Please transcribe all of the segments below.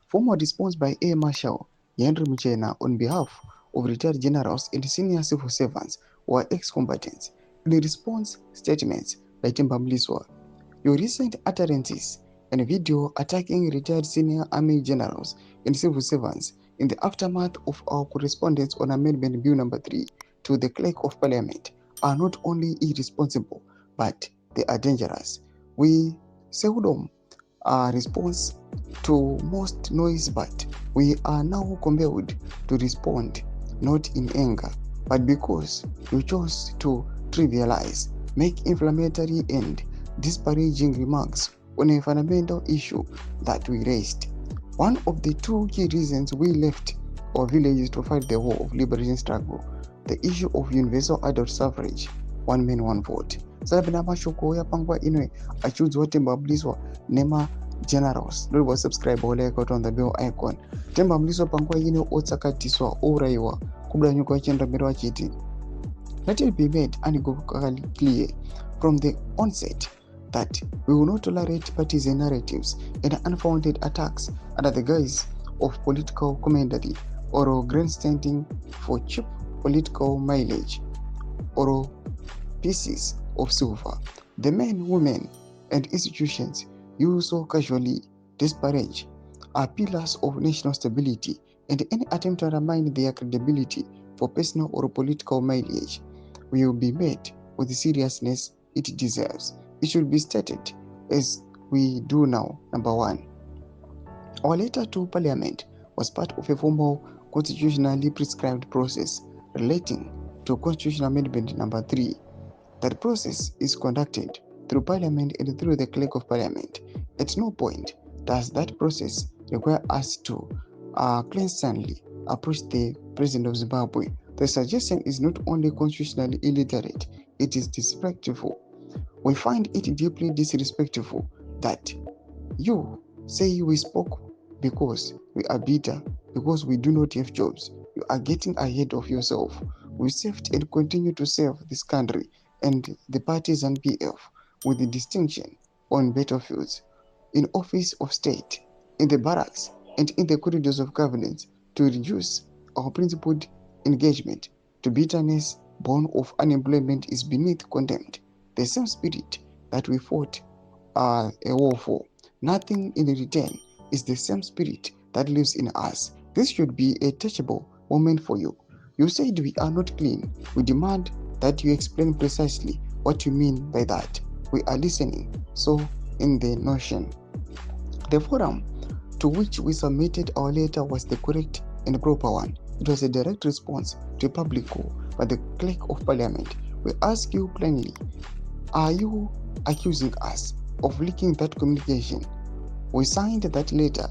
Formal response by Air Marshal Henry Muchena on behalf of retired generals and senior civil servants who are ex-combatants. In response statements by Temba Mliswa, your recent utterances and video attacking retired senior army generals and civil servants in the aftermath of our correspondence on Amendment Bill No. 3 to the Clerk of Parliament are not only irresponsible, but they are dangerous. We seldom response to most noise, but we are now compelled to respond not in anger, but because you chose to trivialize, make inflammatory and disparaging remarks on a fundamental issue that we raised. One of the two key reasons we left our villages to fight the war of liberation struggle, the issue of universal adult suffrage, one man, one vote. Sabina mashoko ya pangwa inwe achuzi wote Temba Mliswa nema generals. Don't subscribe or like on the bell icon. Temba Mliswa pangwa ine otsakatiswa oraiwa kubla nyuko chenda mirwa chiti. Let it be made unequivocally clear from the onset that we will not tolerate partisan narratives and unfounded attacks under the guise of political commentary or grandstanding for cheap political mileage or pieces of silver. The men, women, and institutions you so casually disparage are pillars of national stability, and any attempt to undermine their credibility for personal or political mileage will be met with the seriousness it deserves. It should be stated, as we do now, number 1. Our letter to Parliament was part of a formal constitutionally prescribed process relating to Constitutional Amendment No. 3. That process is conducted through Parliament and through the Clerk of Parliament. At no point does that process require us to constantly approach the President of Zimbabwe. The suggestion is not only constitutionally illiterate, it is disrespectful. We find it deeply disrespectful that you say we spoke because we are bitter, because we do not have jobs. You are getting ahead of yourself. We served and continue to serve this country and the parties and PF with the distinction on battlefields, in office of state, in the barracks, and in the corridors of governance to reduce our principled engagement to bitterness born of unemployment is beneath contempt. The same spirit that we fought a war for, nothing in return, is the same spirit that lives in us. This should be a touchable moment for you. You said we are not clean. We demand that you explain precisely what you mean by that. We are listening. So, in the notion, the forum to which we submitted our letter was the correct and proper one. It was a direct response to a public call by the Clerk of Parliament. We ask you plainly, are you accusing us of leaking that communication? We signed that letter,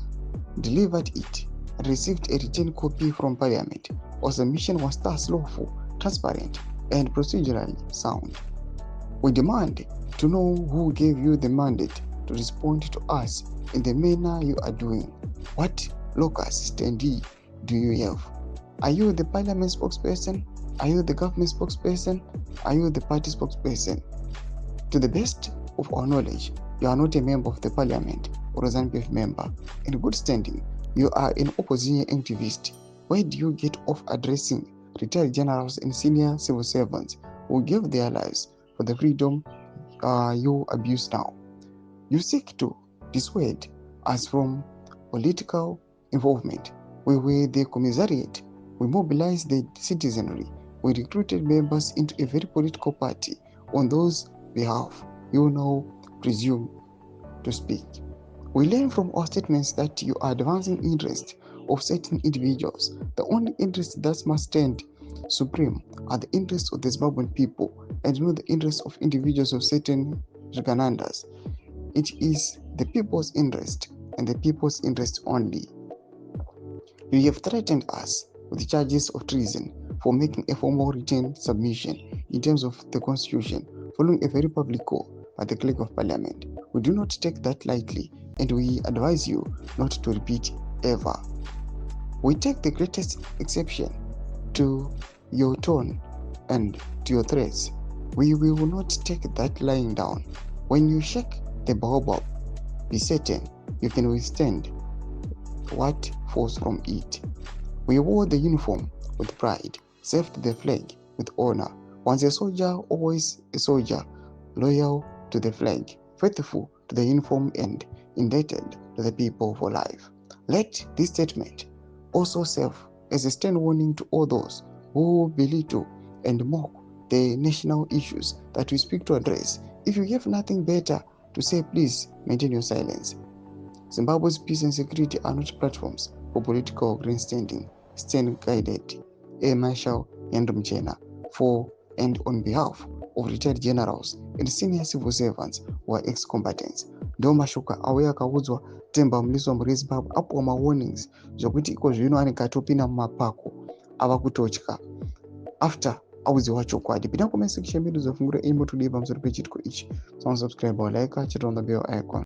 delivered it, and received a written copy from Parliament. Our submission was thus lawful, transparent, and procedurally sound. We demand to know who gave you the mandate to respond to us in the manner you are doing. What locus standi do you have? Are you the Parliament spokesperson? Are you the government spokesperson? Are you the party spokesperson? To the best of our knowledge, you are not a member of the Parliament or a ZANU-PF member. In good standing, you are an opposition activist. Where do you get off addressing retired generals and senior civil servants who gave their lives for the freedom you abuse now? You seek to dissuade us from political involvement. We were the commissariat. We mobilized the citizenry. We recruited members into a very political party. On those behalf, you now presume to speak. We learn from our statements that you are advancing interest of certain individuals. The only interests that must stand supreme are the interests of the Zimbabwean people and not the interests of individuals of certain Riganandas. It is the people's interest and the people's interest only. You have threatened us with charges of treason for making a formal written submission in terms of the Constitution following a very public call by the Clerk of Parliament. We do not take that lightly, and we advise you not to repeat ever. We take the greatest exception to your tone and to your threats. We will not take that lying down. When you shake the baobab, be certain you can withstand what falls from it. We wore the uniform with pride, served the flag with honor. Once a soldier, always a soldier, loyal to the flag, faithful to the uniform and indebted to the people for life. Let this statement also serve as a stern warning to all those who belittle and mock the national issues that we speak to address. If you have nothing better to say, please maintain your silence. Zimbabwe's peace and security are not platforms for political grandstanding. Stand guided. Marshal and Muchena, for and on behalf of retired generals and senior civil servants who are ex-combatants. Ndo mashoka auya akaudzwa Temba Mliswa muZimbabwe apo warnings zvokuti iko zvino anenge atopinda mumapako ava kutotya after audziwa chokwadi. Pinda comment section medu zofungura imo today pamusoro pechitiko ichi. Subscribe or like, chit on the bell icon.